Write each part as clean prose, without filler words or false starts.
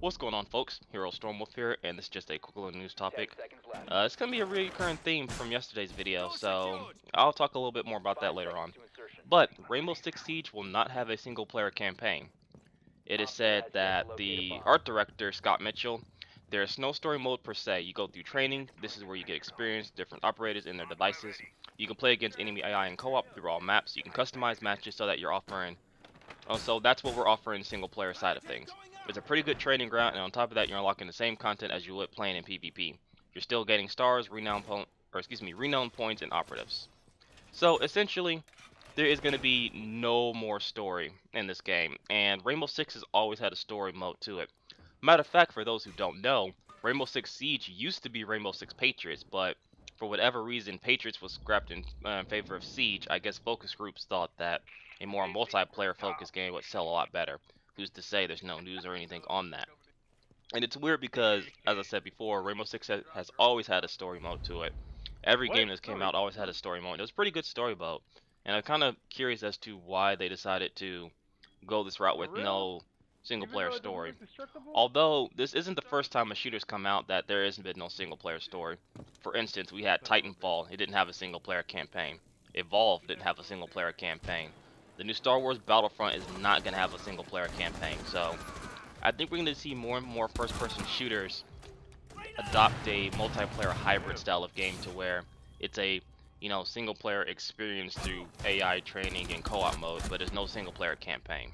What's going on, folks? Hero Stormwolf here, and this is just a quick little news topic. It's going to be a recurrent theme from yesterday's video, so I'll talk a little bit more about that later on. But Rainbow Six Siege will not have a single-player campaign. It is said that the art director, Scott Mitchell, there's no story mode per se. You go through training. This is where you get experience, different operators and their devices. You can play against enemy AI in co-op through all maps. You can customize matches so that you're offering. So that's what we're offering single-player side of things. It's a pretty good training ground, and on top of that, you're unlocking the same content as you would playing in PvP. You're still getting stars, renown points, and operatives. So essentially, there is going to be no more story in this game, and Rainbow Six has always had a story mode to it. Matter of fact, for those who don't know, Rainbow Six Siege used to be Rainbow Six Patriots, but for whatever reason, Patriots was scrapped in favor of Siege. I guess focus groups thought that a more multiplayer focused game would sell a lot better. Who's to say? There's no news or anything on that. And it's weird because, as I said before, Rainbow Six has always had a story mode to it. Every game that's came out always had a story mode. It was a pretty good story mode. And I'm kind of curious as to why they decided to go this route with no single-player story. Although, this isn't the first time a shooter's come out that there hasn't been no single-player story. For instance, we had Titanfall. It didn't have a single-player campaign. Evolve didn't have a single-player campaign. The new Star Wars Battlefront is not going to have a single-player campaign. So, I think we're going to see more and more first-person shooters adopt a multiplayer hybrid style of game to where it's a single-player experience through AI training and co-op mode, but there's no single-player campaign.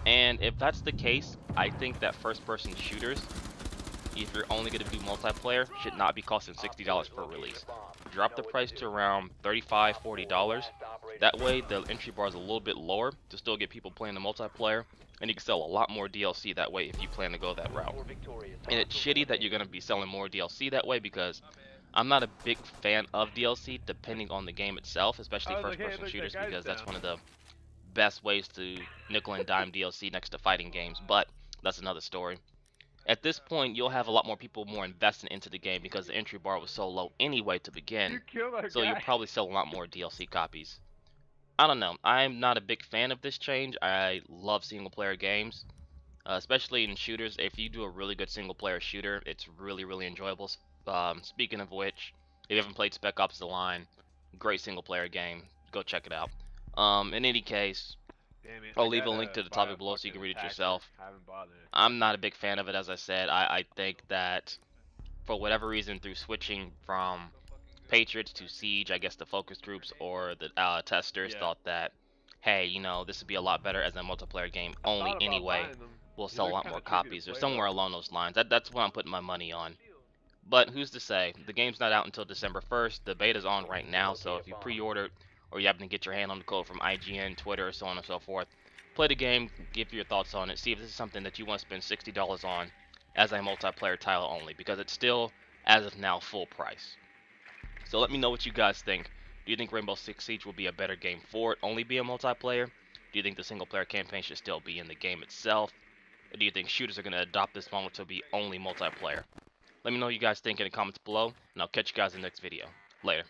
And if that's the case, I think that first-person shooters, if you're only going to do multiplayer, should not be costing $60 per release. Drop the price to around $35, $40. That way, the entry bar is a little bit lower to still get people playing the multiplayer, and you can sell a lot more DLC that way if you plan to go that route. And it's shitty that you're going to be selling more DLC that way because I'm not a big fan of DLC depending on the game itself, especially first-person shooters, because that's one of the best ways to nickel and dime DLC next to fighting games, but that's another story. At this point, you'll have a lot more people more invested into the game because the entry bar was so low anyway to begin, so you'll probably sell a lot more DLC copies. I don't know, I'm not a big fan of this change. I love single-player games, especially in shooters. If you do a really good single-player shooter, it's really enjoyable. Speaking of which, if you haven't played Spec Ops: The Line, great single-player game, go check it out. In any case, I'll leave a link to the topic below so you can read it yourself. I'm not a big fan of it, as I said. I think that for whatever reason, through switching from Patriots to Siege, I guess the focus groups or the testers thought that, hey, this would be a lot better as a multiplayer game only anyway. We'll sell a lot more copies or somewhere along those lines. That's what I'm putting my money on. But who's to say? The game's not out until December 1st. The beta's on right now, so if you pre-ordered or you happen to get your hand on the code from IGN, Twitter, so on and so forth, play the game, give your thoughts on it, see if this is something that you want to spend $60 on as a multiplayer title only, because it's still, as of now, full price. So let me know what you guys think. Do you think Rainbow Six Siege will be a better game for it, only be a multiplayer? Do you think the single-player campaign should still be in the game itself? Or do you think shooters are going to adopt this model to be only multiplayer? Let me know what you guys think in the comments below, and I'll catch you guys in the next video. Later.